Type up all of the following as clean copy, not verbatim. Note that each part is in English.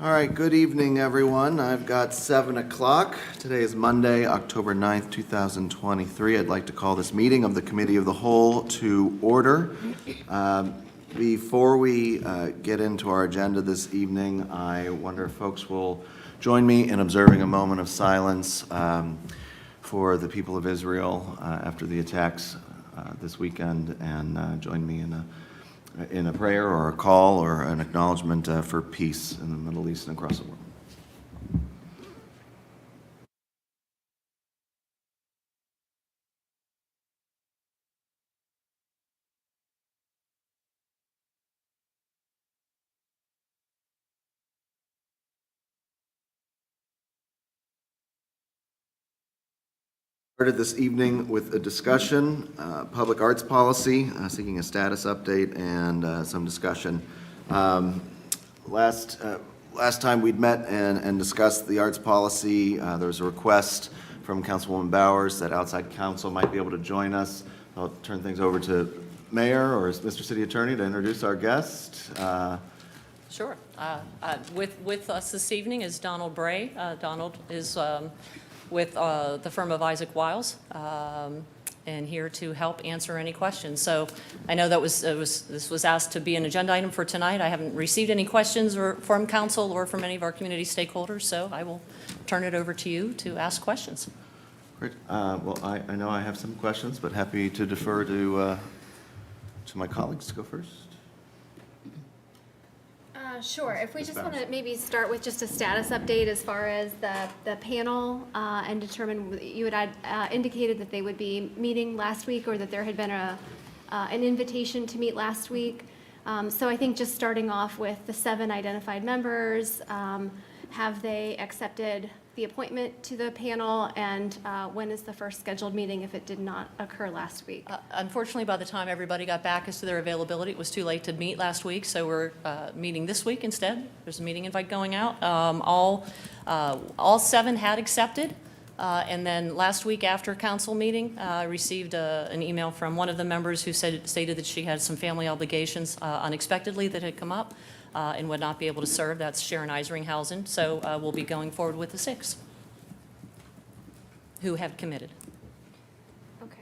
All right, good evening, everyone. I've got 7 o'clock. Today is Monday, October 9th, 2023. I'd like to call this meeting of the Committee of the Whole to order. Before we get into our agenda this evening, I wonder if folks will join me in observing a moment of silence for the people of Israel after the attacks this weekend, and join me in a prayer or a call or an acknowledgement for peace in the Middle East and across the world. Started this evening with a discussion, public arts policy, seeking a status update and some discussion. Last time we'd met and discussed the arts policy, there was a request from Councilwoman Bowers that outside counsel might be able to join us. I'll turn things over to Mayor or Mr. City Attorney to introduce our guest. Sure. With us this evening is Donald Bray. Donald is with the firm of Isaac Wiles, and here to help answer any questions. So I know this was asked to be an agenda item for tonight. I haven't received any questions from council or from any of our community stakeholders, so I will turn it over to you to ask questions. Great. Well, I know I have some questions, but happy to defer to my colleagues to go first. Sure. If we just want to maybe start with just a status update as far as the panel and determine, you had indicated that they would be meeting last week or that there had been an invitation to meet last week. So I think just starting off with the 7 identified members, have they accepted the appointment to the panel, and when is the first scheduled meeting if it did not occur last week? Unfortunately, by the time everybody got back as to their availability, it was too late to meet last week, so we're meeting this week instead. There's a meeting invite going out. All 7 had accepted, and then last week after council meeting, I received an email from one of the members who stated that she had some family obligations unexpectedly that had come up. And would not be able to serve. That's Sharon Isringhausen. So we'll be going forward with the 6 who have committed. Okay.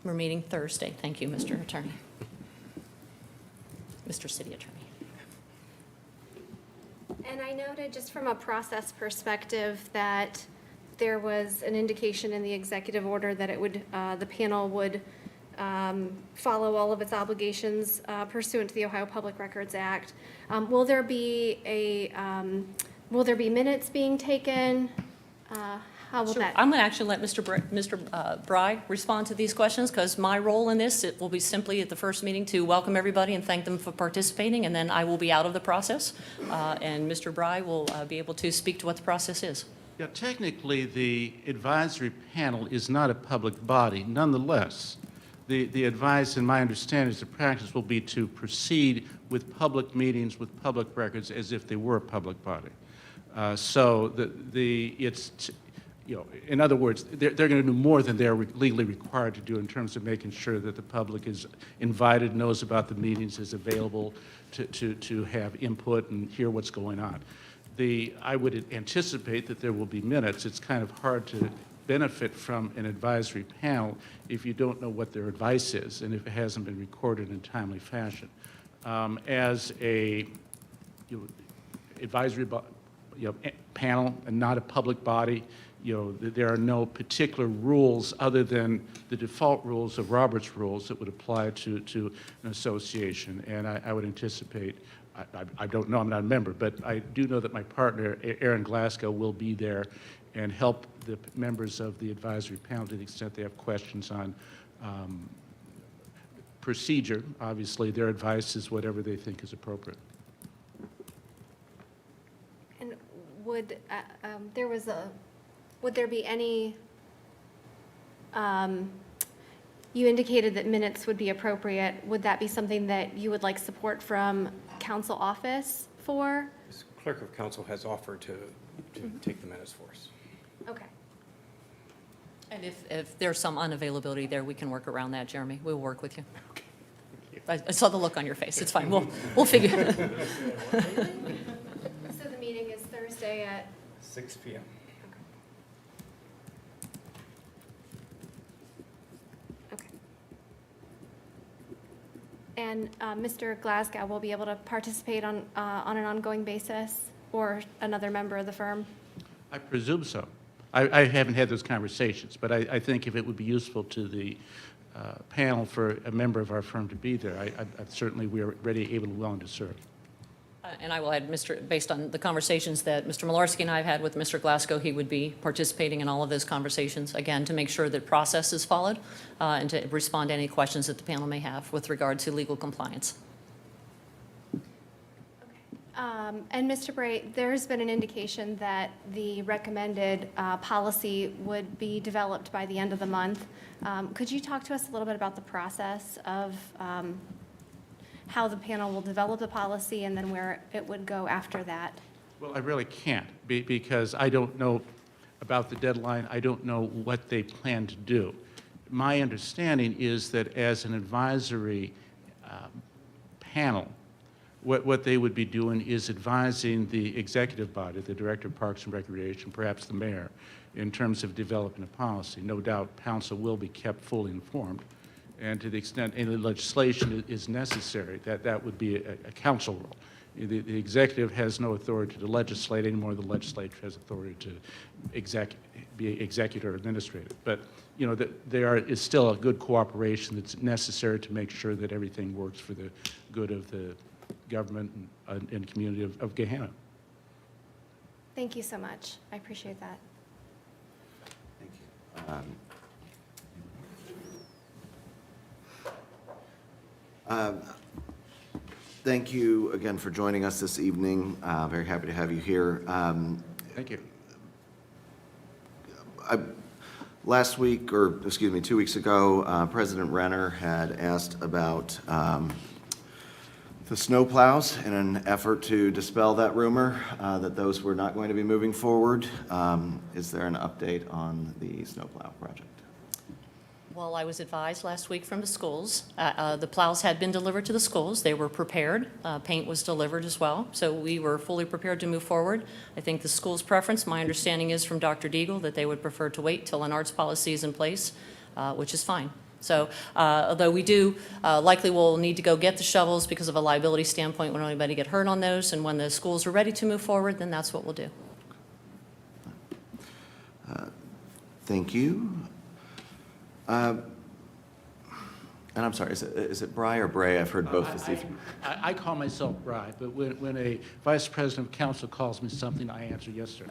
We're meeting Thursday. Thank you, Mr. Attorney. Mr. City Attorney. And I noted, just from a process perspective, that there was an indication in the executive order that it would, the panel would follow all of its obligations pursuant to the Ohio Public Records Act. Will there be minutes being taken? How will Sure. that? I'm going to actually let Mr. Bry respond to these questions, because my role in this, it will be simply at the first meeting to welcome everybody and thank them for participating, and then I will be out of the process, and Mr. Bry will be able to speak to what the process is. Yeah, technically, the advisory panel is not a public body. Nonetheless, the advice, and my understanding is the practice will be to proceed with public meetings with public records as if they were a public body. In other words, they're going to do more than they're legally required to do in terms of making sure that the public is invited, knows about the meetings, is available to have input and hear what's going on. I would anticipate that there will be minutes. It's kind of hard to benefit from an advisory panel if you don't know what their advice is and if it hasn't been recorded in a timely fashion. As a advisory panel and not a public body, there are no particular rules other than the default rules of Robert's rules that would apply to an association. And I would anticipate, I don't know, I'm not a member, but I do know that my partner, Aaron Glasgow, will be there and help the members of the advisory panel to the extent they have questions on procedure. Obviously, their advice is whatever they think is appropriate. And would there be any? You indicated that minutes would be appropriate. Would that be something that you would like support from council office for? The clerk of council has offered to take the minutes for us. Okay. And if there's some unavailability there, we can work around that, Jeremy. We'll work with you. Okay. I saw the look on your face. It's fine. We'll figure it. So the meeting is Thursday at, 6 PM. okay. And Mr. Glasgow will be able to participate on an ongoing basis, or another member of the firm? I presume so. I haven't had those conversations, but I think if it would be useful to the panel for a member of our firm to be there, I certainly we are ready, able, and willing to serve. And I will add, based on the conversations that Mr. Malarski and I have had with Mr. Glasgow, he would be participating in all of those conversations, again, to make sure that process is followed and to respond to any questions that the panel may have with regard to legal compliance. And Mr. Bray, there's been an indication that the recommended policy would be developed by the end of the month. Could you talk to us a little bit about the process of how the panel will develop the policy and then where it would go after that? Well, I really can't because I don't know about the deadline. I don't know what they plan to do. My understanding is that as an advisory panel, what they would be doing is advising the executive body, the Director of Parks and Recreation, perhaps the mayor, in terms of developing a policy. No doubt council will be kept fully informed, and to the extent any legislation is necessary, that would be a council role. The executive has no authority to legislate anymore. The legislature has authority to be executive or administrative. But you know, there is still a good cooperation that's necessary to make sure that everything works for the good of the government and community of Gahanna. Thank you so much. I appreciate that. Thank you. Thank you again for joining us this evening. Very happy to have you here. Thank you. Last week, or excuse me, 2 weeks ago, President Renner had asked about the snowplows in an effort to dispel that rumor that those were not going to be moving forward. Is there an update on the snowplow project? Well, I was advised last week from the schools. The plows had been delivered to the schools. They were prepared. Paint was delivered as well. So we were fully prepared to move forward. I think the school's preference, my understanding is from Dr. Deagle, that they would prefer to wait till an arts policy is in place, which is fine. So although we do likely will need to go get the shovels because of a liability standpoint, when anybody get hurt on those, and when the schools are ready to move forward, then that's what we'll do. Thank you. And I'm sorry, is it Bry or Bray? I've heard both this evening. I call myself Bry, but when a vice president of council calls me something, I answer yes, sir.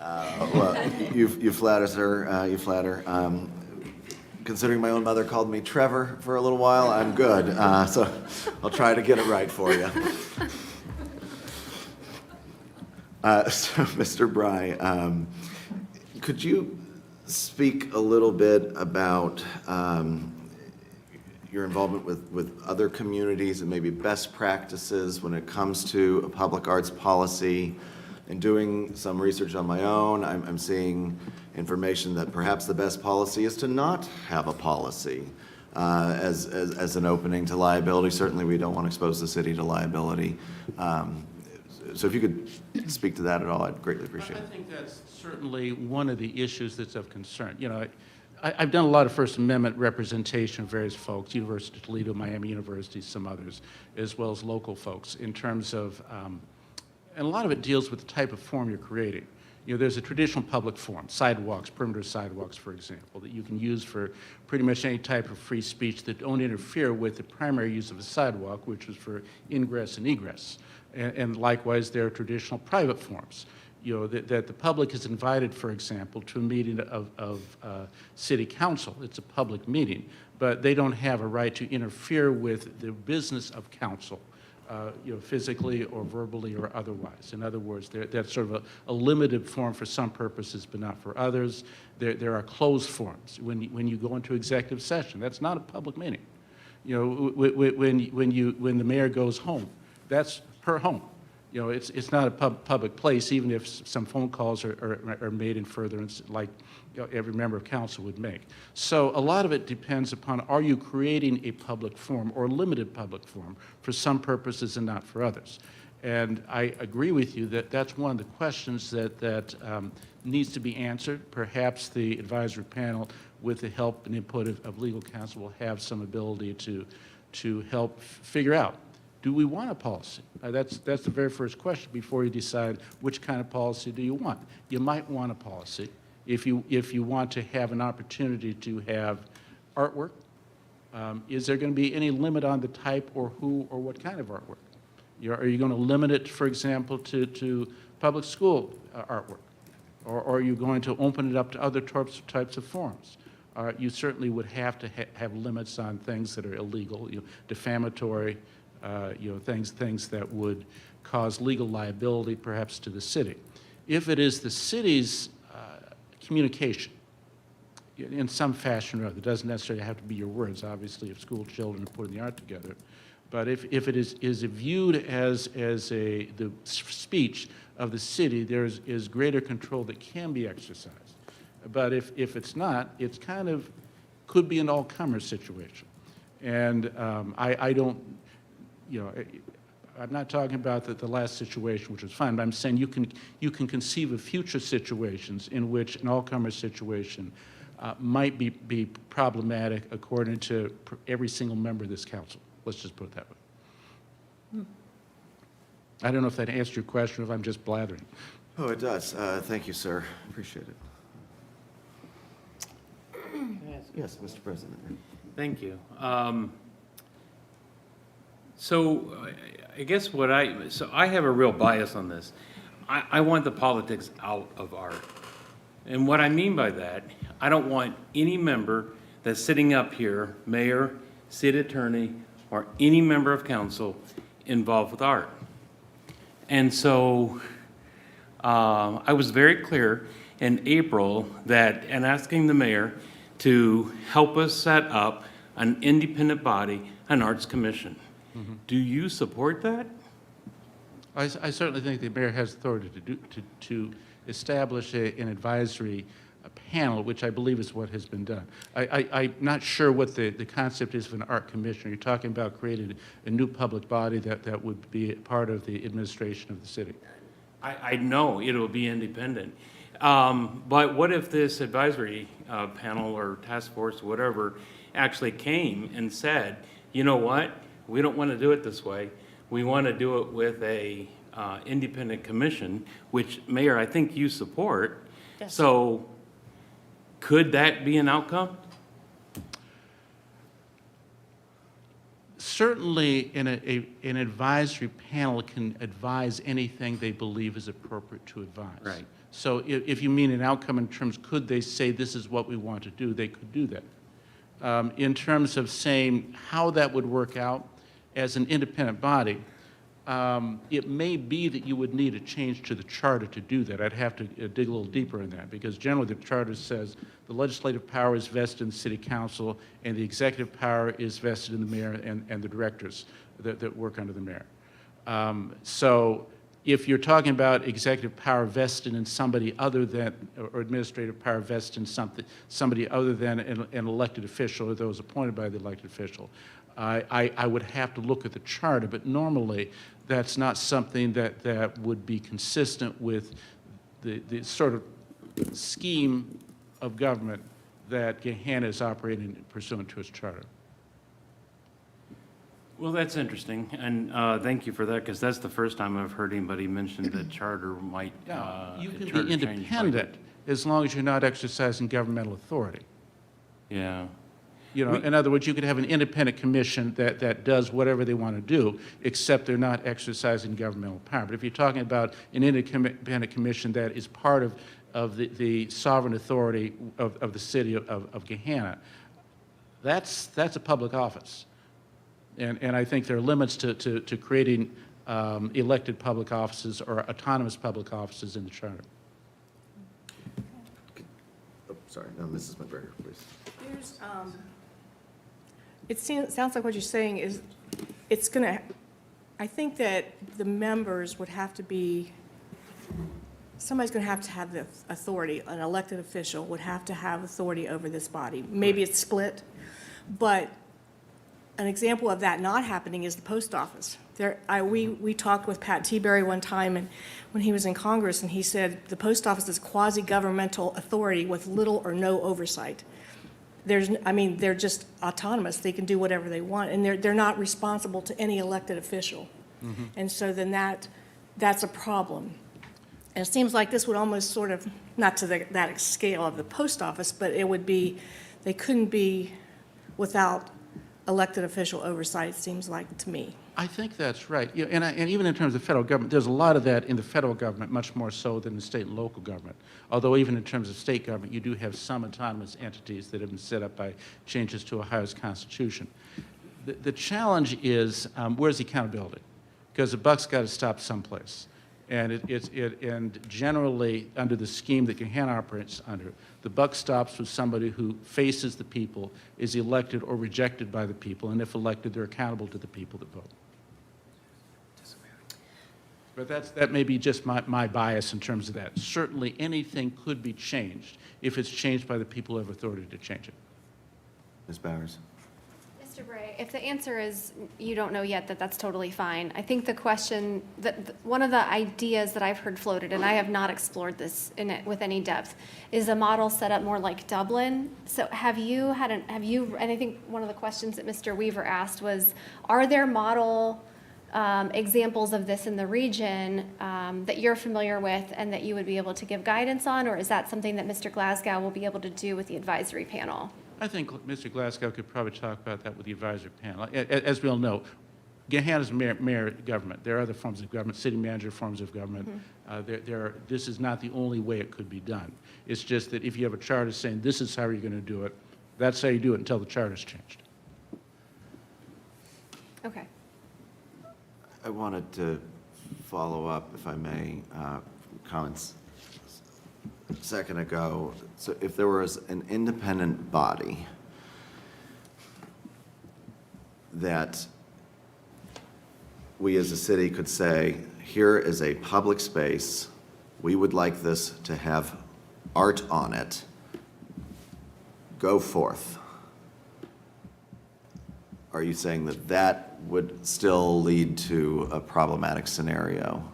Well, you flatter, sir. You flatter. Considering my own mother called me Trevor for a little while, I'm good. So I'll try to get it right for you. So, Mr. Bry, could you speak a little bit about your involvement with other communities and maybe best practices when it comes to a public arts policy? In doing some research on my own, I'm seeing information that perhaps the best policy is to not have a policy as an opening to liability. Certainly, we don't want to expose the city to liability. So if you could speak to that at all, I'd greatly appreciate it. I think that's certainly one of the issues that's of concern. You know, I've done a lot of First Amendment representation of various folks, University of Toledo, Miami University, some others, as well as local folks, in terms of, and a lot of it deals with the type of form you're creating. You know, there's a traditional public forum, sidewalks, perimeter sidewalks, for example, that you can use for pretty much any type of free speech that don't interfere with the primary use of a sidewalk, which is for ingress and egress. And likewise, there are traditional private forums, you know, that the public is invited, for example, to a meeting of city council. It's a public meeting, but they don't have a right to interfere with the business of council, you know, physically or verbally or otherwise. In other words, that's sort of a limited forum for some purposes, but not for others. There are closed forums. When you go into executive session, that's not a public meeting. You know, when the mayor goes home, that's her home. You know, it's not a public place, even if some phone calls are made in furtherance, like, you know, every member of council would make. So a lot of it depends upon, are you creating a public forum or limited public forum for some purposes and not for others? And I agree with you that that's one of the questions that needs to be answered. Perhaps the advisory panel, with the help and input of legal counsel, will have some ability to help figure out, do we want a policy? That's the very first question before you decide which kind of policy do you want. You might want a policy if you want to have an opportunity to have artwork. Is there going to be any limit on the type or who or what kind of artwork? Are you going to limit it, for example, to public school artwork? Or are you going to open it up to other types of forms? You certainly would have to have limits on things that are illegal, defamatory, things that would cause legal liability, perhaps, to the city. If it is the city's communication, in some fashion or other, it doesn't necessarily have to be your words, obviously, if school children are putting the art together, but if it is viewed as the speech of the city, there is greater control that can be exercised. But if it's not, it's kind of, could be an all-comers situation. And I don't, I'm not talking about the last situation, which was fine, but I'm saying you can conceive of future situations in which an all-comers situation might be problematic according to every single member of this council. Let's just put it that way. I don't know if that answered your question, or if I'm just blathering. Oh, it does. Thank you, sir. Appreciate it. Yes, Mr. President. Thank you. So I guess I have a real bias on this. I want the politics out of art. And what I mean by that, I don't want any member that's sitting up here, mayor, city attorney, or any member of council involved with art. And so I was very clear in April and asking the mayor to help us set up an independent body, an arts commission. Mm-hmm. Do you support that? I certainly think the mayor has authority to establish an advisory panel, which I believe is what has been done. I'm not sure what the concept is of an art commission. You're talking about creating a new public body that would be part of the administration of the city. I know it'll be independent. But what if this advisory panel or task force, whatever, actually came and said, you know what, we don't want to do it this way. We want to do it with a independent commission, which, Mayor, I think you support. Yes. So could that be an outcome? Certainly, an advisory panel can advise anything they believe is appropriate to advise. Right. So if you mean an outcome in terms, could they say this is what we want to do, they could do that. In terms of saying how that would work out as an independent body, it may be that you would need a change to the charter to do that. I'd have to dig a little deeper in that, because generally the charter says the legislative power is vested in the city council and the executive power is vested in the mayor and the directors that work under the mayor. So if you're talking about executive power vested in somebody other than, or administrative power vested in somebody other than an elected official or those appointed by the elected official, I would have to look at the charter, but normally that's not something that would be consistent with the sort of scheme of government that Gahanna is operating pursuant to its charter. Well, that's interesting, and thank you for that, because that's the first time I've heard anybody mention that charter might. You can charter be change might- independent as long as you're not exercising governmental authority. Yeah. In other words, you could have an independent commission that does whatever they want to do, except they're not exercising governmental power. But if you're talking about an independent commission that is part of the sovereign authority of the city of Gahanna, that's a public office. And I think there are limits to creating elected public offices or autonomous public offices in the charter. Oh, sorry, no, Mrs. McGregor, please. It sounds like what you're saying is it's going to I think that the members would have to be, somebody's going to have the authority, an elected official would have to have authority over this body. Maybe it's split, but an example of that not happening is the post office. We talked with Pat Teaberry one time, and when he was in Congress, and he said the post office is quasi-governmental authority with little or no oversight. They're just autonomous. They can do whatever they want, and they're not responsible to any elected official. And so then that's a problem. And it seems like this would almost sort of, not to that scale of the post office, but it would be, they couldn't be without elected official oversight, it seems like to me. I think that's right. Yeah, and even in terms of federal government, there's a lot of that in the federal government, much more so than the state and local government. Although even in terms of state government, you do have some autonomous entities that have been set up by changes to Ohio's constitution. The challenge is, where's the accountability? Because the buck's got to stop someplace. And and generally, under the scheme that Gahanna operates under, the buck stops with somebody who faces the people, is elected or rejected by the people, and if elected, they're accountable to the people that vote. But that may be just my bias in terms of that. Certainly, anything could be changed if it's changed by the people who have authority to change it. Ms. Bowers? Mr. Bray, if the answer is you don't know yet, that's totally fine. I think the question, one of the ideas that I've heard floated, and I have not explored this with any depth, is a model set up more like Dublin. So and I think one of the questions that Mr. Weaver asked was, are there model examples of this in the region that you're familiar with and that you would be able to give guidance on, or is that something that Mr. Glasgow will be able to do with the advisory panel? I think Mr. Glasgow could probably talk about that with the advisory panel. As we all know, Gahanna's mayor government. There are other forms of government, city manager forms of government. This is not the only way it could be done. It's just that if you have a charter saying this is how you're going to do it, that's how you do it until the charter's changed. Okay. I wanted to follow up, if I may, comments a second ago. So if there was an independent body that we as a city could say, here is a public space, we would like this to have art on it, go forth. Are you saying that that would still lead to a problematic scenario?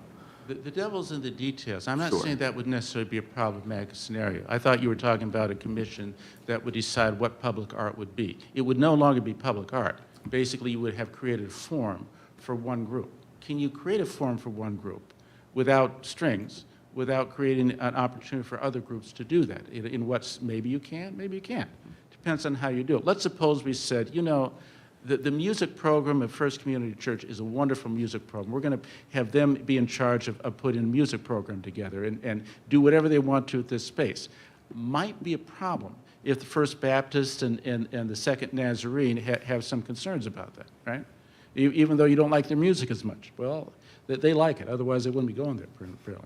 The devil's in the details. I'm not Sure. saying that would necessarily be a problematic scenario. I thought you were talking about a commission that would decide what public art would be. It would no longer be public art. Basically, you would have created a forum for one group. Can you create a forum for one group without strings, without creating an opportunity for other groups to do that? Maybe you can, maybe you can't. Depends on how you do it. Let's suppose we said, you know, the music program at First Community Church is a wonderful music program. We're going to have them be in charge of putting a music program together and do whatever they want to at this space. Might be a problem if the First Baptist and the Second Nazarene have some concerns about that, right? Even though you don't like their music as much. Well, they like it. Otherwise, they wouldn't be going there, really.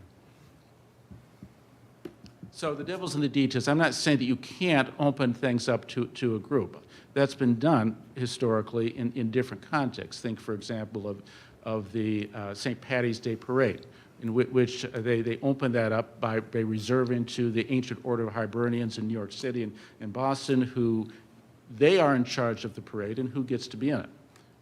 So the devil's in the details. I'm not saying that you can't open things up to a group. That's been done historically in different contexts. Think, for example, of the St. Patty's Day Parade, in which they opened that up by reserving to the Ancient Order of Hibernians in New York City and Boston, who they are in charge of the parade and who gets to be in it.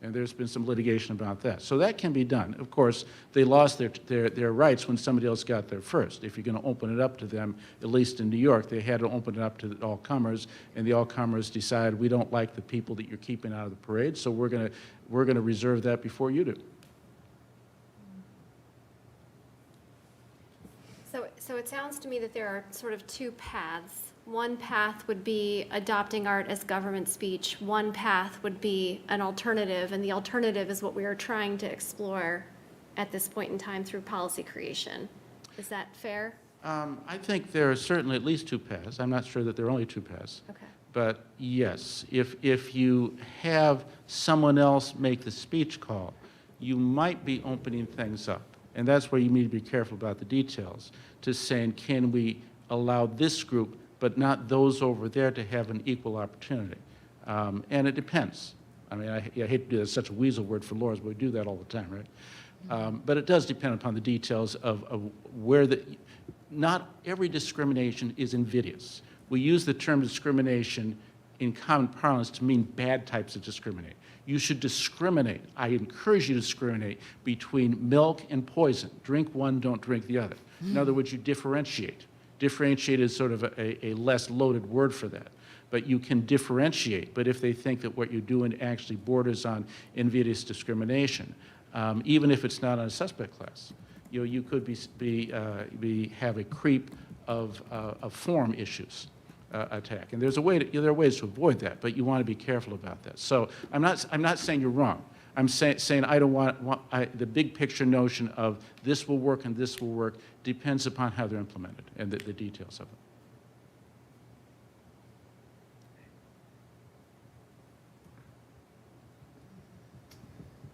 And there's been some litigation about that. So that can be done. Of course, they lost their rights when somebody else got there first. If you're going to open it up to them, at least in New York, they had to open it up to all comers, and the all comers decided, we don't like the people that you're keeping out of the parade, so we're going to reserve that before you do. So it sounds to me that there are sort of two paths. One path would be adopting art as government speech. One path would be an alternative, and the alternative is what we are trying to explore at this point in time through policy creation. Is that fair? I think there are certainly at least two paths. I'm not sure that there are only two paths. Okay. But yes, if you have someone else make the speech call, you might be opening things up. And that's where you need to be careful about the details, to saying, can we allow this group but not those over there to have an equal opportunity? And it depends. I mean, I hate to do that, it's such a weasel word for lawyers, but we do that all the time, right? But it does depend upon the details of where not every discrimination is invidious. We use the term discrimination in common parlance to mean bad types of discriminate. You should discriminate. I encourage you to discriminate between milk and poison. Drink one, don't drink the other. In other words, you differentiate. Differentiate is sort of a less loaded word for that. But you can differentiate. But if they think that what you're doing actually borders on invidious discrimination, even if it's not on a suspect class, you could have a creep of form issues attack. And there are ways to avoid that, but you want to be careful about that. So I'm not saying you're wrong. I'm saying I don't the big picture notion of this will work and this will work depends upon how they're implemented and the details of it.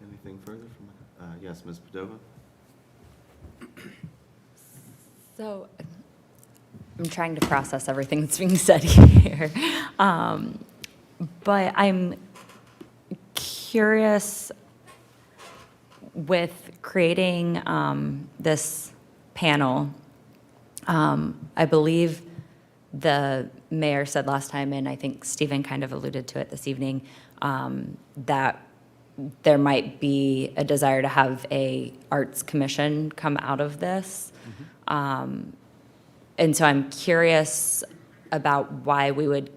Anything further from, yes, Ms. Padova? So I'm trying to process everything that's being said here. But I'm curious with creating this panel. I believe the mayor said last time, and I think Stephen kind of alluded to it this evening, that there might be a desire to have a arts commission come out of this. And so I'm curious about why we would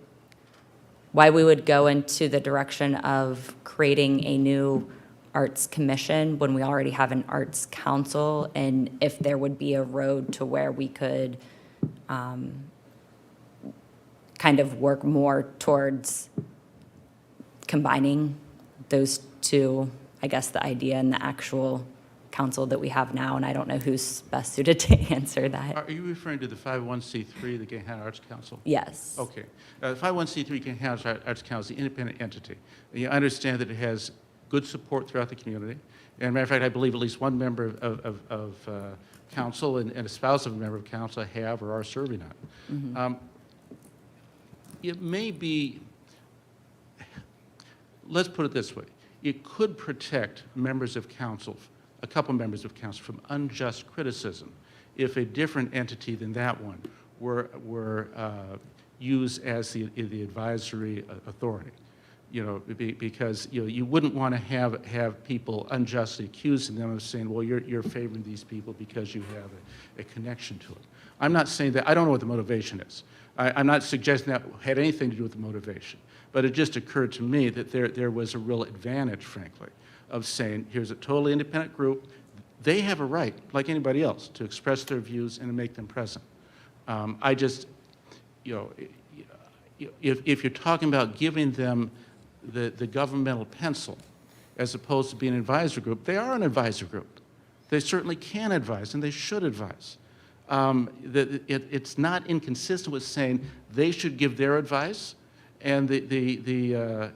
go into the direction of creating a new arts commission when we already have an arts council, and if there would be a road to where we could kind of work more towards combining those two, I guess, the idea and the actual council that we have now, and I don't know who's best suited to answer that. Are you referring to the 501c3, the Gahanna Arts Council? Yes. Okay. The 501c3 Gahanna Arts Council is an independent entity. And you understand that it has good support throughout the community. And matter of fact, I believe at least one member of council and a spouse of a member of council have or are serving on it. It may be, let's put it this way, it could protect members of council, a couple members of council, from unjust criticism if a different entity than that one were used as the advisory authority. Because you wouldn't want to have people unjustly accusing them of saying, well, you're favoring these people because you have a connection to it. I'm not saying that. I don't know what the motivation is. I'm not suggesting that had anything to do with the motivation. But it just occurred to me that there was a real advantage, frankly, of saying, here's a totally independent group. They have a right, like anybody else, to express their views and to make them present. I just, if you're talking about giving them the governmental pencil as opposed to being an advisor group, they are an advisor group. They certainly can advise, and they should advise. It's not inconsistent with saying they should give their advice, and the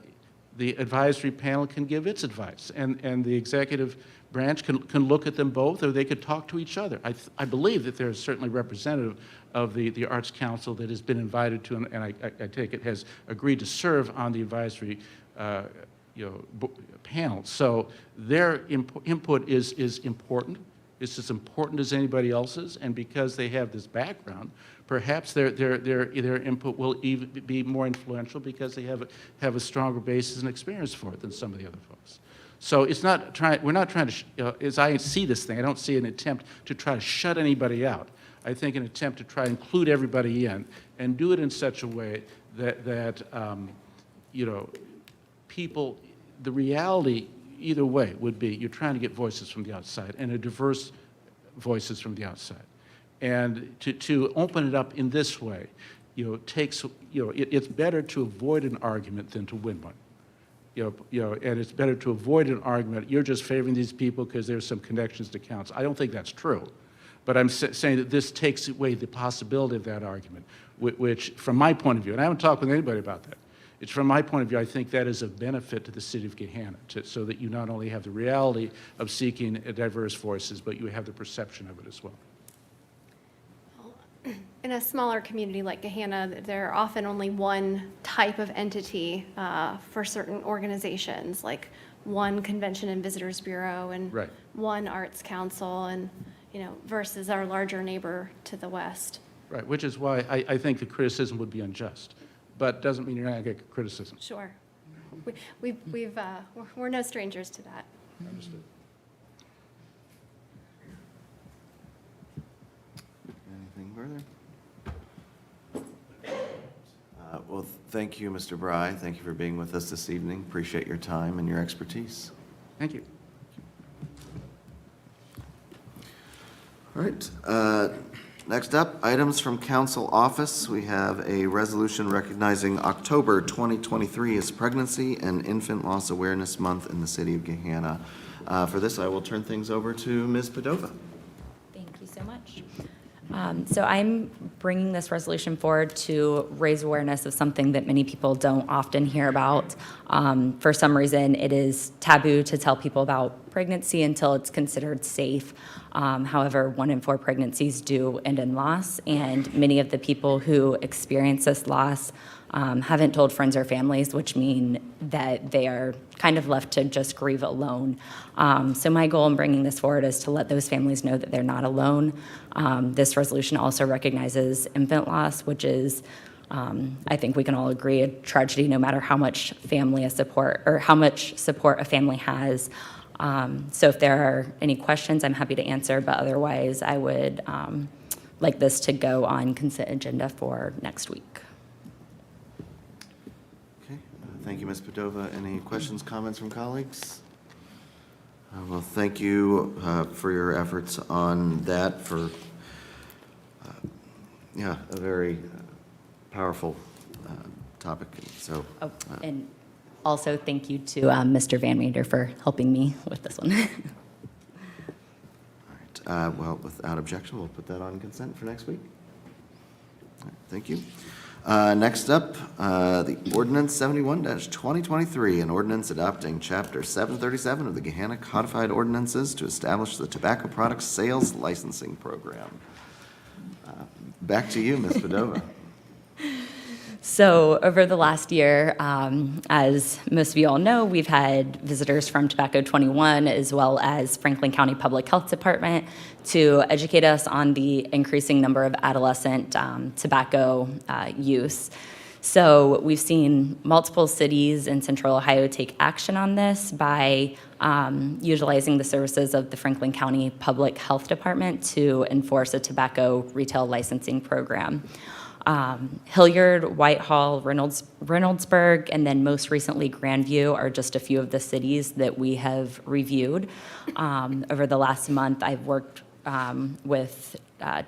advisory panel can give its advice, and the executive branch can look at them both, or they could talk to each other. I believe that there's certainly representative of the Arts Council that has been invited to, and I take it has agreed to serve on the advisory panel. So their input is important. It's as important as anybody else's, and because they have this background, perhaps their input will even be more influential because they have a stronger basis and experience for it than some of the other folks. So we're not trying to, as I see this thing, I don't see an attempt to try to shut anybody out. I think an attempt to try to include everybody in and do it in such a way that people, the reality either way would be you're trying to get voices from the outside and a diverse voices from the outside. And to open it up in this way, it's better to avoid an argument than to win one. And it's better to avoid an argument, you're just favoring these people because there's some connections to council. I don't think that's true. But I'm saying that this takes away the possibility of that argument, which from my point of view, and I haven't talked with anybody about that, it's from my point of view, I think that is a benefit to the city of Gahanna, so that you not only have the reality of seeking diverse voices, but you have the perception of it as well. in a smaller community like Gahanna, there are often only one type of entity for certain organizations, like one Convention and Visitors Bureau and Right. one Arts Council, and, versus our larger neighbor to the west. Right, which is why I think the criticism would be unjust, but doesn't mean you're not going to get criticism. Sure. We're no strangers to that. Understood. Anything further? Well, thank you, Mr. Bry. Thank you for being with us this evening. Appreciate your time and your expertise. Thank you. All right. Next up, items from council office. We have a resolution recognizing October 2023 as Pregnancy and Infant Loss Awareness Month in the city of Gahanna. For this, I will turn things over to Ms. Padova. Thank you so much. So I'm bringing this resolution forward to raise awareness of something that many people don't often hear about. For some reason, it is taboo to tell people about pregnancy until it's considered safe. However, 1 in 4 pregnancies do end in loss, and many of the people who experience this loss haven't told friends or families, which mean that they are kind of left to just grieve alone. So my goal in bringing this forward is to let those families know that they're not alone. This resolution also recognizes infant loss, which is, I think we can all agree, a tragedy no matter how much family support or how much support a family has. So if there are any questions, I'm happy to answer, but otherwise I would like this to go on consent agenda for next week. Okay. Thank you, Ms. Padova. Any questions, comments from colleagues? Well, thank you for your efforts on that, for a very powerful topic. So, Oh, and also thank you to Mr. Van Meter for helping me with this one. all right. Well, without objection, we'll put that on consent for next week. All right, thank you. Next up, the ordinance 71-2023, an ordinance adopting Chapter 737 of the Gahanna Codified Ordinances to establish the Tobacco Products Sales Licensing Program. Back to you, Ms. Padova. So over the last year, as most of you all know, we've had visitors from Tobacco 21 as well as Franklin County Public Health Department to educate us on the increasing number of adolescent tobacco use. So we've seen multiple cities in Central Ohio take action on this by utilizing the services of the Franklin County Public Health Department to enforce a tobacco retail licensing program. Hilliard, Whitehall, Reynoldsburg, and then most recently Grandview are just a few of the cities that we have reviewed. Over the last month, I've worked with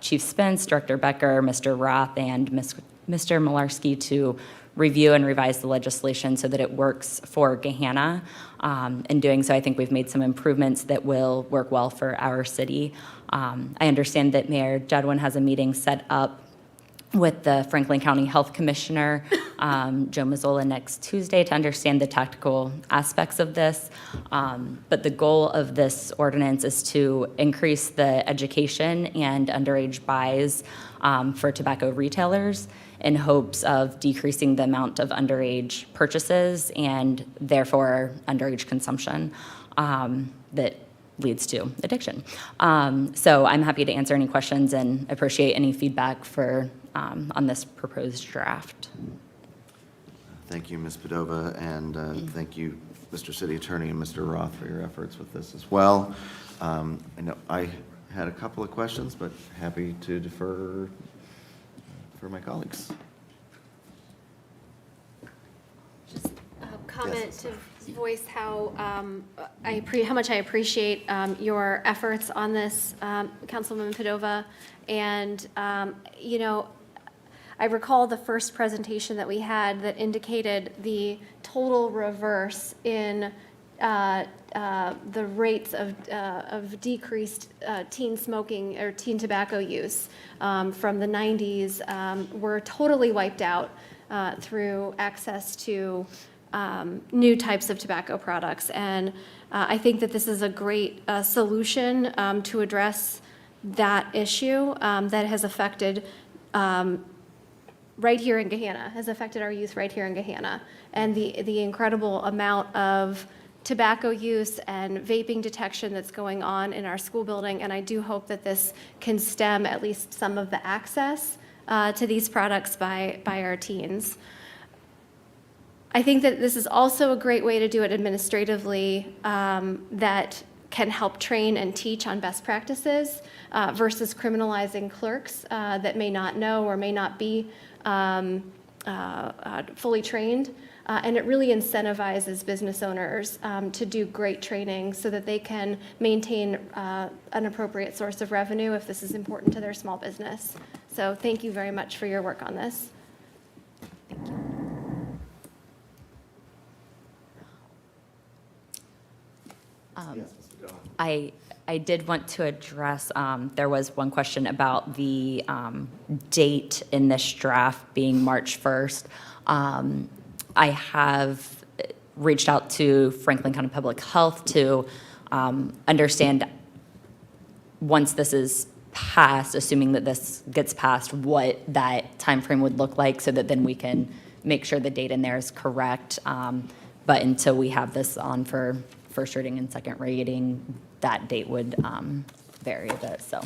Chief Spence, Director Becker, Mr. Roth, and Mr. Malarski to review and revise the legislation so that it works for Gahanna. In doing so, I think we've made some improvements that will work well for our city. I understand that Mayor Jadwin has a meeting set up with the Franklin County Health Commissioner, Joe Mazzola, next Tuesday to understand the tactical aspects of this. But the goal of this ordinance is to increase the education and underage buys for tobacco retailers in hopes of decreasing the amount of underage purchases and therefore underage consumption that leads to addiction. So I'm happy to answer any questions and appreciate any feedback for on this proposed draft. Thank you, Ms. Padova, and thank you, Mr. City Attorney and Mr. Roth, for your efforts with this as well. I know I had a couple of questions, but happy to defer for my colleagues. Just a comment Yes. to voice how how much I appreciate your efforts on this, Councilwoman Padova. And, I recall the first presentation that we had that indicated the total reverse in the rates of decreased teen smoking or teen tobacco use from the 90s were totally wiped out through access to new types of tobacco products. And I think that this is a great solution to address that issue that has affected right here in Gahanna, has affected our youth right here in Gahanna. And the incredible amount of tobacco use and vaping detection that's going on in our school building. And I do hope that this can stem at least some of the access to these products by our teens. I think that this is also a great way to do it administratively that can help train and teach on best practices versus criminalizing clerks that may not know or may not be fully trained. And it really incentivizes business owners to do great training so that they can maintain an appropriate source of revenue if this is important to their small business. So thank you very much for your work on this. I did want to address, there was one question about the date in this draft being March 1st. I have reached out to Franklin County Public Health to understand, once this is passed, assuming that this gets passed, what that timeframe would look like so that then we can make sure the date in there is correct. But until we have this on for first reading and second reading, that date would vary a bit, so.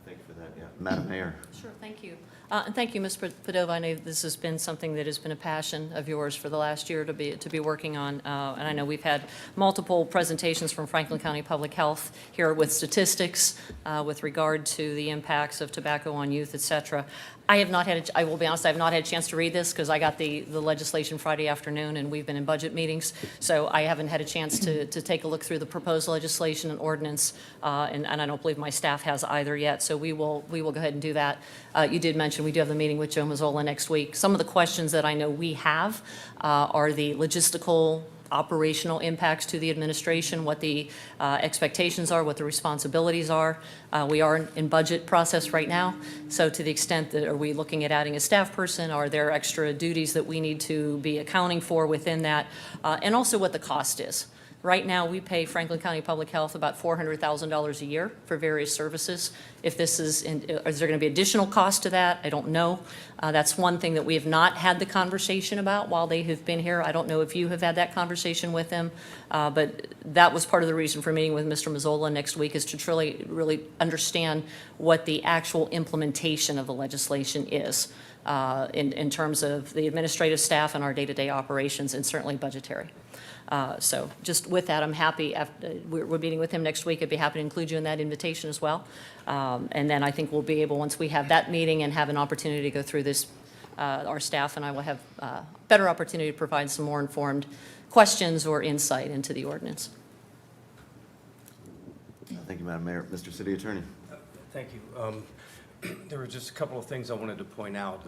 Thank you for that, yeah. Madam Mayor. Sure, thank you. And thank you, Ms. Padova. I know this has been something that has been a passion of yours for the last year to be working on. And I know we've had multiple presentations from Franklin County Public Health here with statistics with regard to the impacts of tobacco on youth, et cetera. I will be honest, I have not had a chance to read this because I got the legislation Friday afternoon and we've been in budget meetings. So I haven't had a chance to take a look through the proposed legislation and ordinance, and I don't believe my staff has either yet. So we will go ahead and do that. You did mention we do have the meeting with Joe Mazzola next week. Some of the questions that I know we have are the logistical operational impacts to the administration, what the expectations are, what the responsibilities are. We are in budget process right now, so to the extent that are we looking at adding a staff person, are there extra duties that we need to be accounting for within that, and also what the cost is. Right now, we pay Franklin County Public Health about $400,000 a year for various services. If this is there going to be additional cost to that? I don't know. That's one thing that we have not had the conversation about while they have been here. I don't know if you have had that conversation with them, but that was part of the reason for meeting with Mr. Mazzola next week, is to truly, really understand what the actual implementation of the legislation is in terms of the administrative staff and our day-to-day operations, and certainly budgetary. So just with that, I'm happy, we're meeting with him next week. I'd be happy to include you in that invitation as well. And then I think we'll be able, once we have that meeting and have an opportunity to go through this, our staff and I will have better opportunity to provide some more informed questions or insight into the ordinance. Thank you, Madam Mayor. Mr. City Attorney. Thank you. There were just a couple of things I wanted to point out.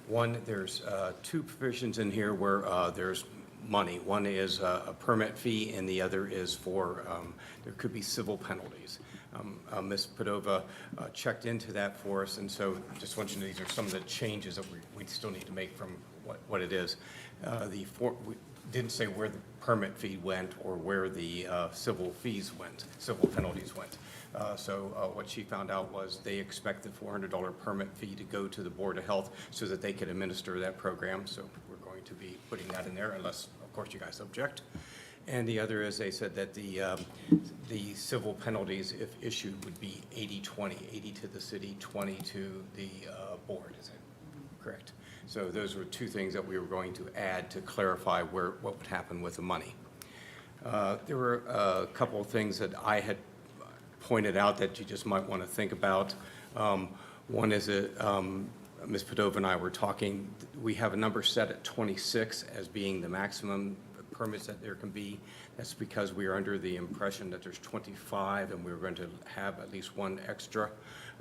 One, there's two provisions in here where there's money. One is a permit fee, and the other is for, there could be civil penalties. Ms. Padova checked into that for us, and so just want you to know these are some of the changes that we still need to make from what it is. We didn't say where the permit fee went or where the civil fees went, civil penalties went. So what she found out was they expect the $400 permit fee to go to the Board of Health so that they can administer that program. So we're going to be putting that in there unless, of course, you guys object. And the other is they said that the civil penalties, if issued, would be 80-20, 80 to the city, 20 to the board. Is that correct? So those were two things that we were going to add to clarify what would happen with the money. There were a couple of things that I had pointed out that you just might want to think about. One is that Ms. Padova and I were talking, we have a number set at 26 as being the maximum permits that there can be. That's because we are under the impression that there's 25 and we were going to have at least one extra.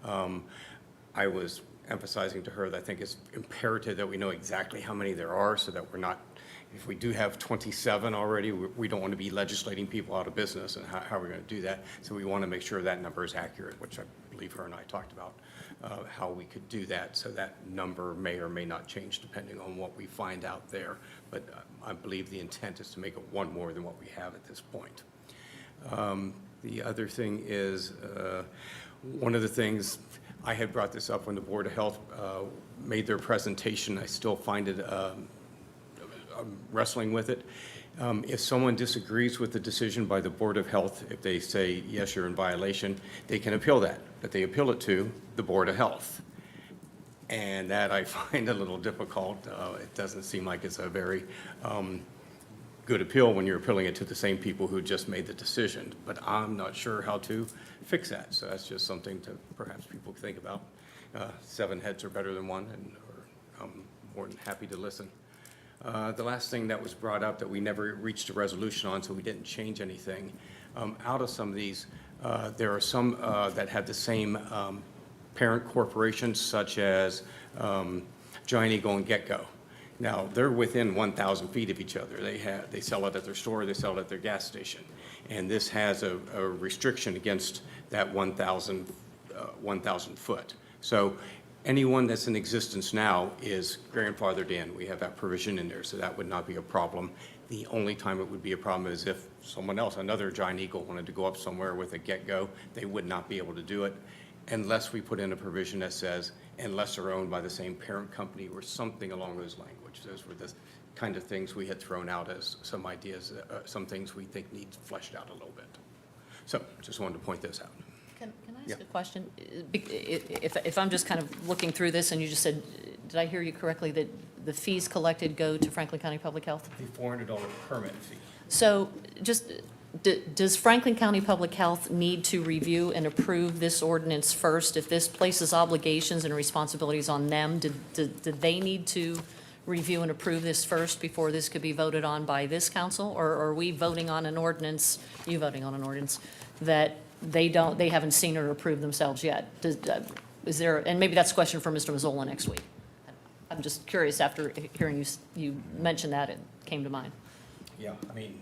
I was emphasizing to her that I think it's imperative that we know exactly how many there are so that we're not, if we do have 27 already, we don't want to be legislating people out of business, and how we're going to do that. So we want to make sure that number is accurate, which I believe her and I talked about, how we could do that. So that number may or may not change depending on what we find out there. But I believe the intent is to make it one more than what we have at this point. The other thing is, one of the things I had brought this up when the Board of Health made their presentation. I still find it, I'm wrestling with it. If someone disagrees with the decision by the Board of Health, if they say, yes, you're in violation, they can appeal that, but they appeal it to the Board of Health. And that I find a little difficult. It doesn't seem like it's a very good appeal when you're appealing it to the same people who just made the decision. But I'm not sure how to fix that. So that's just something to perhaps people think about. 7 heads are better than one, and I'm more than happy to listen. The last thing that was brought up that we never reached a resolution on, so we didn't change anything. Out of some of these, there are some that have the same parent corporations, such as Giant Eagle and Get-Go. Now, they're within 1,000 feet of each other. They sell it at their store, they sell it at their gas station. And this has a restriction against that 1,000 foot. So anyone that's in existence now is grandfathered in. We have that provision in there, so that would not be a problem. The only time it would be a problem is if someone else, another Giant Eagle, wanted to go up somewhere with a Get-Go, they would not be able to do it unless we put in a provision that says, unless they're owned by the same parent company or something along those language. Those were the kind of things we had thrown out as some ideas, some things we think need fleshed out a little bit. So just wanted to point those out. Can I ask Yeah. a question? If I'm just kind of looking through this, and you just said, did I hear you correctly, that the fees collected go to Franklin County Public Health? The $400 permit fee. So just, does Franklin County Public Health need to review and approve this ordinance first? If this places obligations and responsibilities on them, do they need to review and approve this first before this could be voted on by this council? Or are we voting on an ordinance, you voting on an ordinance, that they haven't seen or approved themselves yet? Is there, and maybe that's a question for Mr. Mazzola next week. I'm just curious, after hearing you mention that, it came to mind. Yeah, I mean,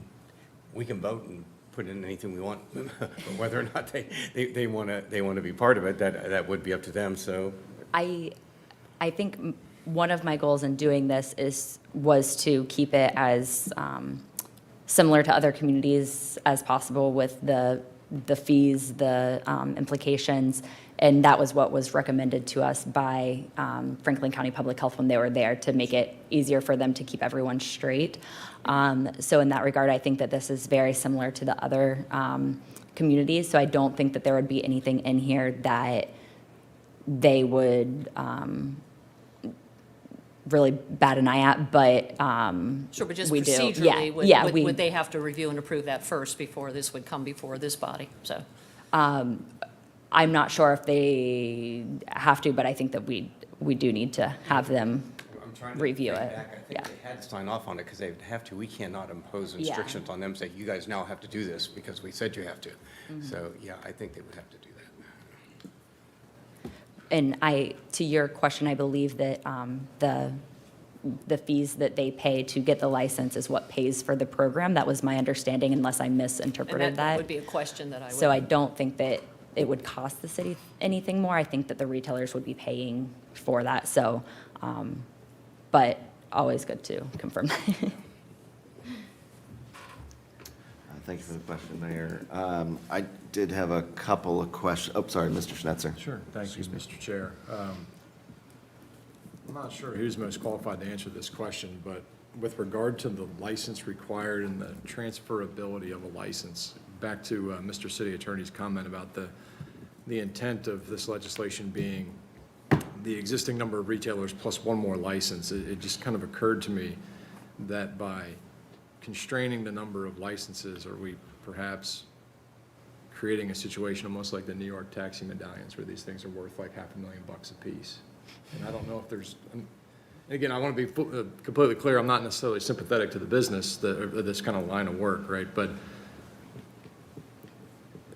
we can vote and put in anything we want, but whether or not they want to be part of it, that would be up to them, so. I think one of my goals in doing this was to keep it as similar to other communities as possible with the fees, the implications, and that was what was recommended to us by Franklin County Public Health when they were there, to make it easier for them to keep everyone straight. So in that regard, I think that this is very similar to the other communities, so I don't think that there would be anything in here that they would really bat an eye at, but Sure, but just we do. procedurally, Yeah, would they have to review and approve that first before this would come before this body? So, I'm not sure if they have to, but I think that we do need to have them I'm trying to review think it. back. I Yeah. think they had to sign off on it because they would have to. We cannot impose restrictions on them, say, you guys now have to do this because we said you have to. So, yeah, I think they would have to do that. And to your question, I believe that the fees that they pay to get the license is what pays for the program. That was my understanding, unless I misinterpreted and that would be a question that I would. So I don't think that it would cost the city anything more. I think that the retailers would be paying for that, so, but always good to confirm that. Thank you for the question, Mayor. I did have a couple of questions. Oh, sorry, Mr. Schnetzer. Sure, thank you, Mr. Chair. I'm not sure who's most qualified to answer this question, but with regard to the license required and the transferability of a license, back to Mr. City Attorney's comment about the intent of this legislation being the existing number of retailers plus one more license, it just kind of occurred to me that by constraining the number of licenses, are we perhaps creating a situation almost like the New York taxi medallions, where these things are worth like $500,000 a piece? And I don't know if there's, and again, I want to be completely clear, I'm not necessarily sympathetic to the business, this kind of line of work, right? But,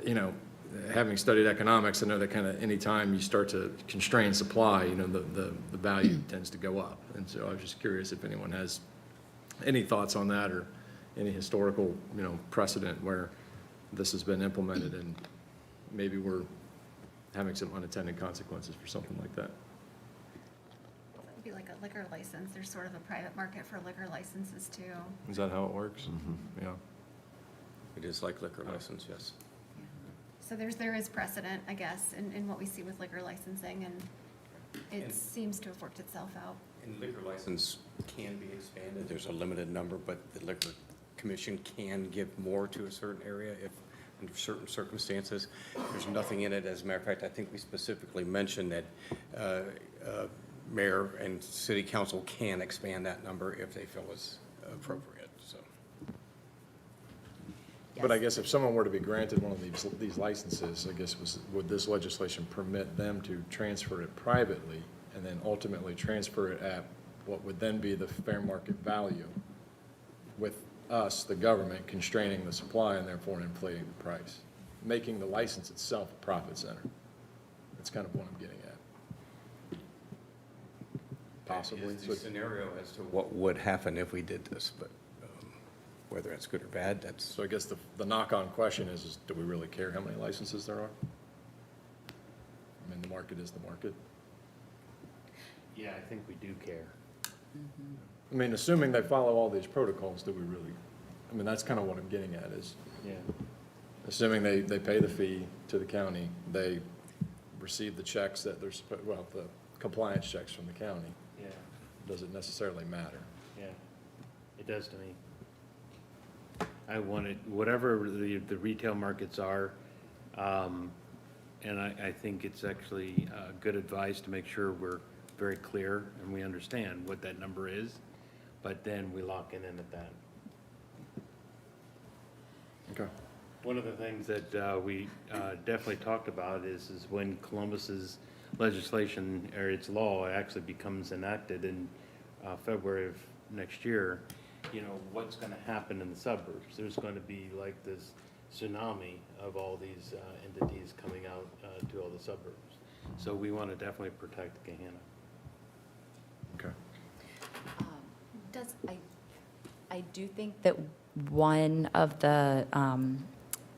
you know, having studied economics, I know that kind of anytime you start to constrain supply, you know, the value tends to go up. And so I was just curious if anyone has any thoughts on that, or any historical, you know, precedent where this has been implemented and maybe we're having some unintended consequences for something like that. It would be like a liquor license. There's sort of a private market for liquor licenses too. Is that how it works? Yeah. It is like liquor license, yes. So there is precedent, I guess, in what we see with liquor licensing, and it seems to have worked itself out. And liquor license can be expanded. There's a limited number, but the liquor commission can give more to a certain area if, under certain circumstances. There's nothing in it. As a matter of fact, I think we specifically mentioned that mayor and city council can expand that number if they feel it's appropriate, so. But I guess if someone were to be granted one of these licenses, I guess would this legislation permit them to transfer it privately and then ultimately transfer it at what would then be the fair market value, with us, the government, constraining the supply and therefore inflating the price, making the license itself a profit center? That's kind of what I'm getting at. Possibly. Is the scenario as to what would happen if we did this, but whether it's good or bad, that's. So I guess the knock-on question is do we really care how many licenses there are? I mean, the market is the market. Yeah, I think we do care. I mean, assuming they follow all these protocols, do we really, I mean, that's kind of what I'm getting at is, Yeah. assuming they pay the fee to the county, they receive the checks that they're, well, the compliance checks from the county, Yeah, does it necessarily matter? yeah. It does to me. I want it, whatever the retail markets are, and I think it's actually good advice to make sure we're very clear and we understand what that number is, but then we lock it in at that. Okay. One of the things that we definitely talked about is when Columbus's legislation, or its law, actually becomes enacted in February of next year, you know, what's going to happen in the suburbs? There's going to be like this tsunami of all these entities coming out to all the suburbs. So we want to definitely protect Gahanna. Okay. I do think that one of the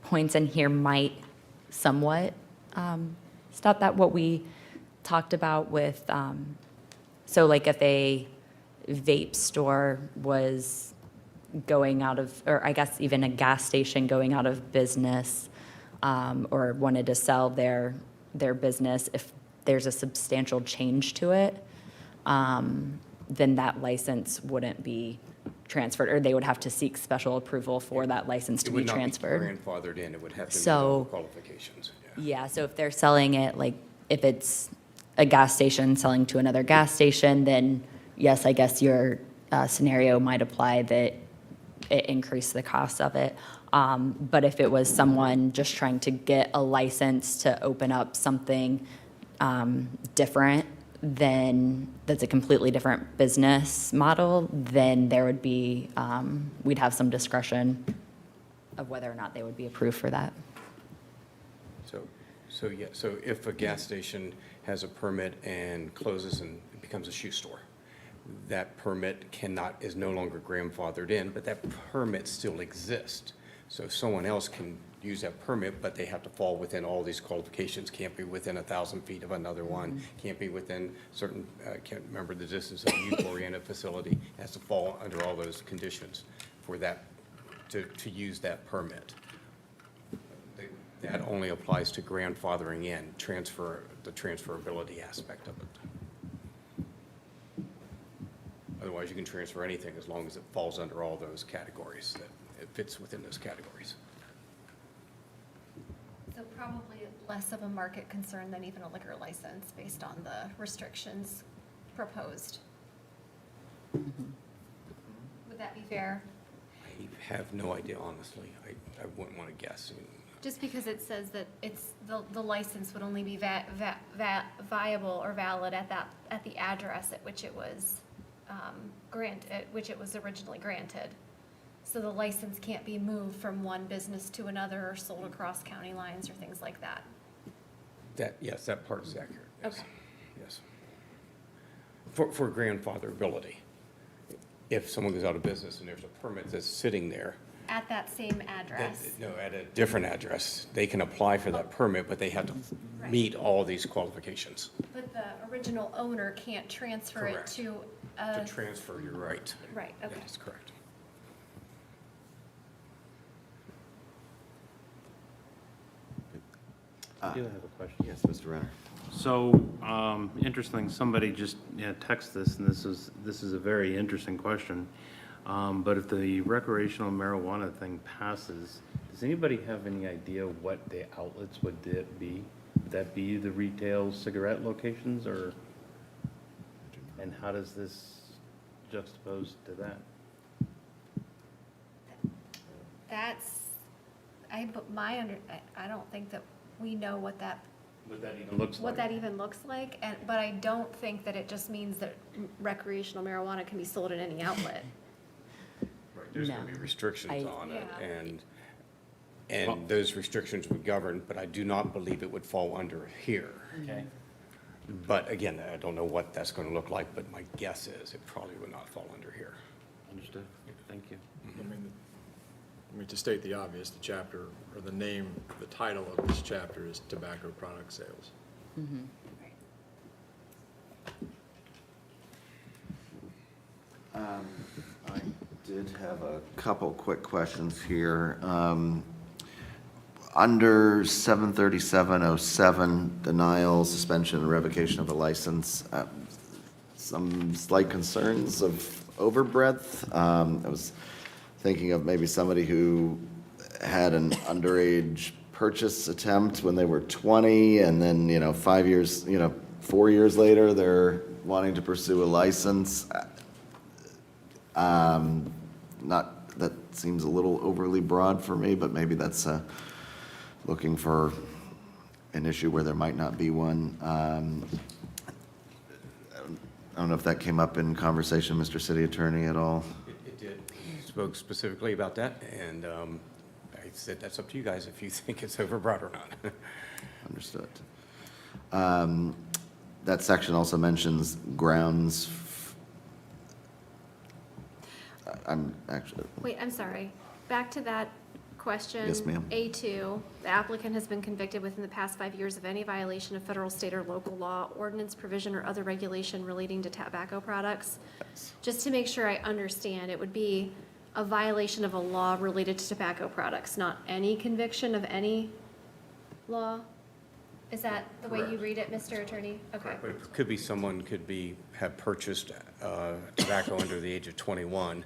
points in here might somewhat stop that, what we talked about with, so like if a vape store was going out of, or I guess even a gas station going out of business, or wanted to sell their business, if there's a substantial change to it, then that license wouldn't be transferred, or they would have to seek special approval for that license to be transferred. It would not be grandfathered in. It would have to meet So- all the qualifications. Yeah. Yeah, so if they're selling it, like, if it's a gas station selling to another gas station, then yes, I guess your scenario might apply that it increased the cost of it. But if it was someone just trying to get a license to open up something different, then that's a completely different business model, then there would be, we'd have some discretion of whether or not they would be approved for that. So if a gas station has a permit and closes and it becomes a shoe store, that permit is no longer grandfathered in, but that permit still exists. So someone else can use that permit, but they have to fall within all these qualifications. Can't be within 1,000 feet of another one. Can't be within certain, can't remember the distance of a youth-oriented facility. It has to fall under all those conditions for that, to use that permit. That only applies to grandfathering in, the transferability aspect of it. Otherwise, you can transfer anything as long as it falls under all those categories, that it fits within those categories. So probably less of a market concern than even a liquor license based on the restrictions proposed. Would that be fair? I have no idea, honestly. I wouldn't want to guess. Just because it says that it's, the license would only be viable or valid at the address at which it was which it was originally granted. So the license can't be moved from one business to another or sold across county lines or things like that. Yes, that part is accurate. Yes. Okay. Yes. For grandfatherability, if someone goes out of business and there's a permit that's sitting there, At that same address. no, at a different address, they can apply for that permit, but they have to Right. meet all these qualifications. But the original owner can't transfer it Correct. to To transfer, you're right. right, okay. That's correct. I do have a question. Yes, Mr. Renner. So, interesting, somebody just, texted this, and this is a very interesting question. But if the recreational marijuana thing passes, does anybody have any idea what the outlets would be? Would that be the retail cigarette locations, or, and how does this juxtapose to that? That's, I don't think that we know what that What that even looks like? what that even looks like, but I don't think that it just means that recreational marijuana can be sold at any outlet. Right, there's going to No. be restrictions I- on it, Yeah. and those restrictions would govern, but I do not believe it would fall under here. Okay. But again, I don't know what that's going to look like, but my guess is it probably would not fall under here. Understood. Thank you. I mean, to state the obvious, the chapter, or the name, the title of this chapter is Tobacco Product Sales. I did have a couple quick questions here. Under 73707, denial, suspension, and revocation of a license, some slight concerns of overbreadth. I was thinking of maybe somebody who had an underage purchase attempt when they were 20, and then, 5 years, 4 years later, they're wanting to pursue a license. Not, that seems a little overly broad for me, but maybe that's looking for an issue where there might not be one. I don't know if that came up in conversation, Mr. City Attorney, at all. It did. We spoke specifically about that, and I said, that's up to you guys if you think it's overbroad or not. Understood. That section also mentions grounds. I'm actually, Wait, I'm sorry. Back to that question. Yes, ma'am. A2, the applicant has been convicted within the past 5 years of any violation of federal, state, or local law, ordinance, provision, or other regulation relating to tobacco products. Just to make sure I understand, it would be a violation of a law related to tobacco products, not any conviction of any law? Is that the way you Correct. read it, Mr. Attorney? Okay. But it could be someone have purchased tobacco under the age of 21,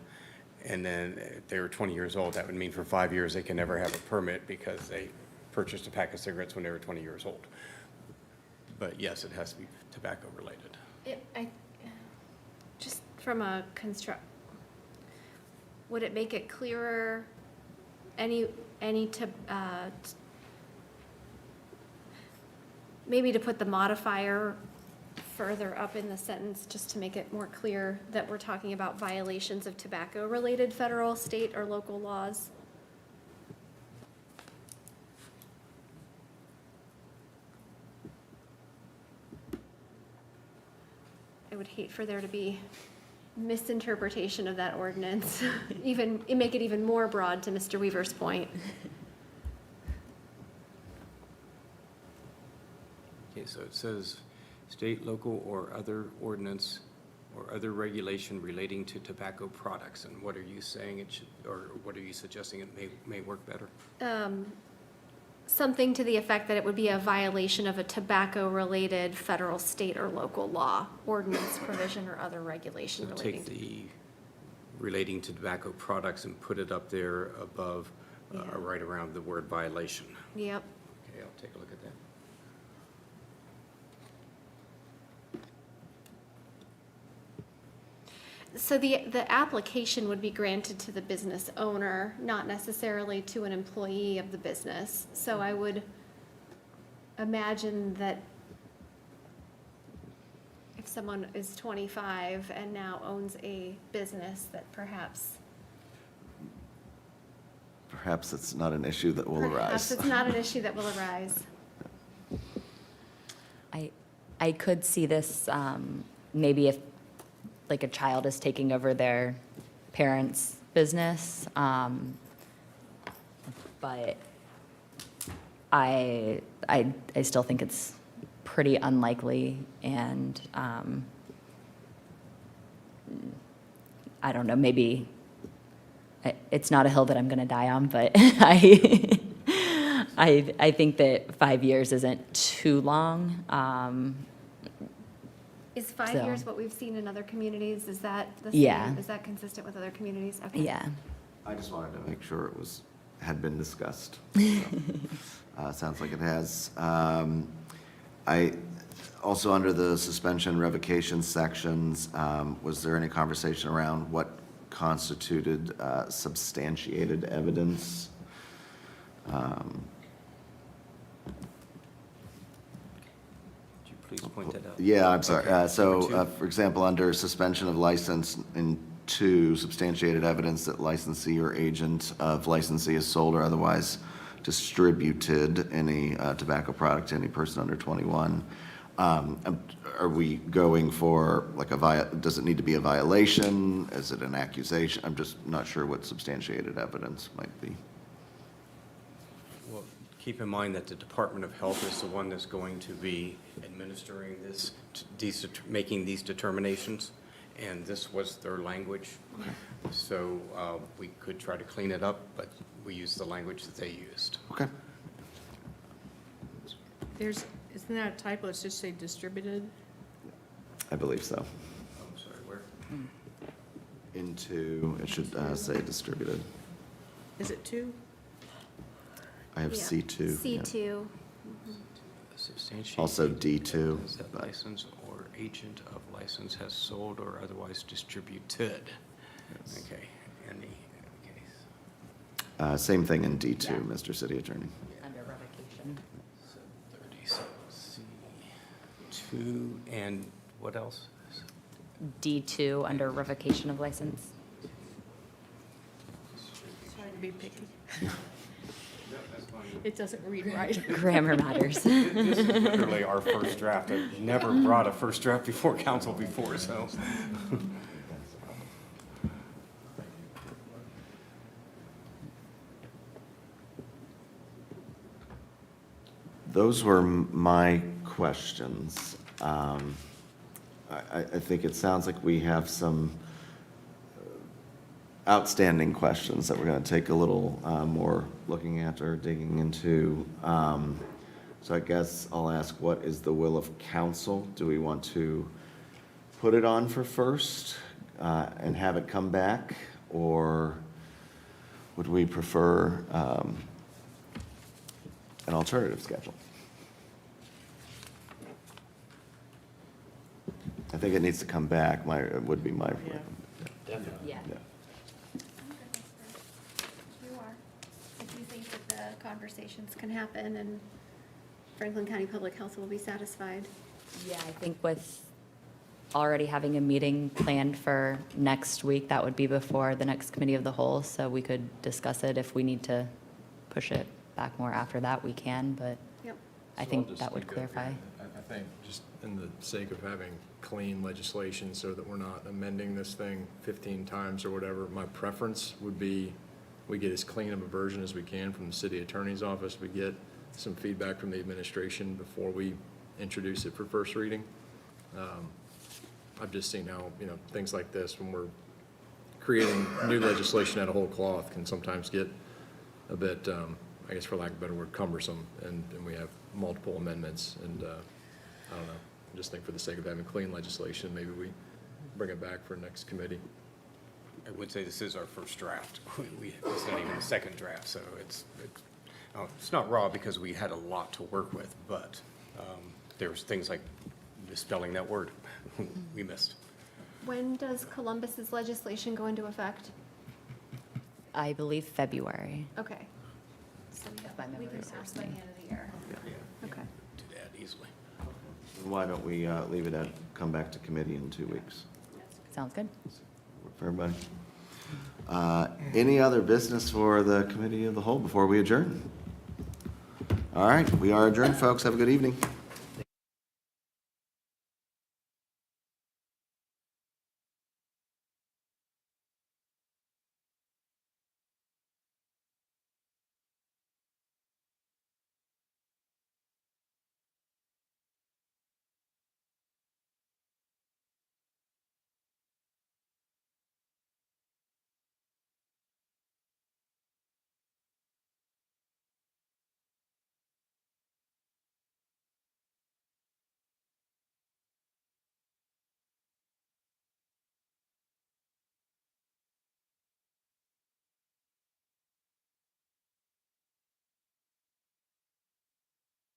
and then if they were 20 years old, that would mean for 5 years they can never have a permit because they purchased a pack of cigarettes when they were 20 years old. But yes, it has to be tobacco related. Just from a would it make it clearer, maybe to put the modifier further up in the sentence, just to make it more clear that we're talking about violations of tobacco-related federal, state, or local laws? I would hate for there to be misinterpretation of that ordinance, make it even more broad, to Mr. Weaver's point. Okay, so it says state, local, or other ordinance or other regulation relating to tobacco products. And what are you saying it should, or what are you suggesting it may work better? Something to the effect that it would be a violation of a tobacco-related federal, state, or local law, ordinance, provision, or other regulation So relating take to. the relating to tobacco products and put it up there above, Yeah. right around the word violation. Yep. Okay, I'll take a look at that. So the application would be granted to the business owner, not necessarily to an employee of the business. So I would imagine that if someone is 25 and now owns a business, that perhaps Perhaps it's not an issue that will perhaps arise. it's not an issue that will arise. I could see this, maybe if, like, a child is taking over their parents' business, but I still think it's pretty unlikely, and I don't know, maybe, it's not a hill that I'm going to die on, but I think that 5 years isn't too long. Is 5 So- years what we've seen in other communities? Is that the Yeah. same? Is that consistent with other communities? Okay. Yeah. I just wanted to make sure it had been discussed. So, sounds like it has. Also, under the suspension revocation sections, was there any conversation around what constituted substantiated evidence? Could you please point that out? Yeah, I'm sorry. Okay. So, Number for example, under suspension of license in 2, substantiated evidence that licensee or agent of licensee has sold or otherwise distributed any tobacco product to any person under 21. Are we going for like does it need to be a violation? Is it an accusation? I'm just not sure what substantiated evidence might be. Well, keep in mind that the Department of Health is the one that's going to be administering this, making these determinations, and this was their language. So we could try to clean it up, but we used the language that they used. Okay. Isn't that a typo? It's just say distributed? I believe so. I'm sorry, where? Into, it should say distributed. Is it 2? I have Yeah. C2. yeah. C2. Substantiate Also D2, evidence that but- license or agent of license has sold or otherwise distributed. Okay, any case. Same thing in D2, Yeah. Mr. City Attorney. Under revocation. So 37C2, and what else? D2 under revocation of license. Sorry to be picky. It doesn't read right. Grammar matters. This is literally our first draft. I've never brought a first draft before council before, so. Those were my questions. I think it sounds like we have some outstanding questions that we're going to take a little more looking at or digging into. So I guess I'll ask, what is the will of council? Do we want to put it on for first and have it come back? Or would we prefer an alternative schedule? I think it needs to come back, it would be my. Yeah. Yeah. You are. If you think that the conversations can happen and Franklin County Public Health will be satisfied. Yeah, I think with already having a meeting planned for next week, that would be before the next committee of the whole, so we could discuss it. If we need to push it back more after that, we can, but Yep. I So think I'll just that would speak up clarify. here. I think just in the sake of having clean legislation so that we're not amending this thing 15 times or whatever, my preference would be we get as clean of a version as we can from the city attorney's office. We get some feedback from the administration before we introduce it for first reading. I've just seen how, things like this, when we're creating new legislation out of whole cloth, can sometimes get a bit, I guess for lack of a better word, cumbersome, and we have multiple amendments, and I don't know, I just think for the sake of having clean legislation, maybe we bring it back for next committee. I would say this is our first draft. It's not even a second draft, so it's not raw because we had a lot to work with, but there's things like misspelling that word we missed. When does Columbus's legislation go into effect? I believe February. Okay. So my we can memory pass serves by the me. end of the year. Yeah, Okay. do that easily. Why don't we leave it at, come back to committee in 2 weeks? Sounds good. Work for everybody? Any other business for the committee of the whole before we adjourn? All right, we are adjourned, folks. Have a good evening.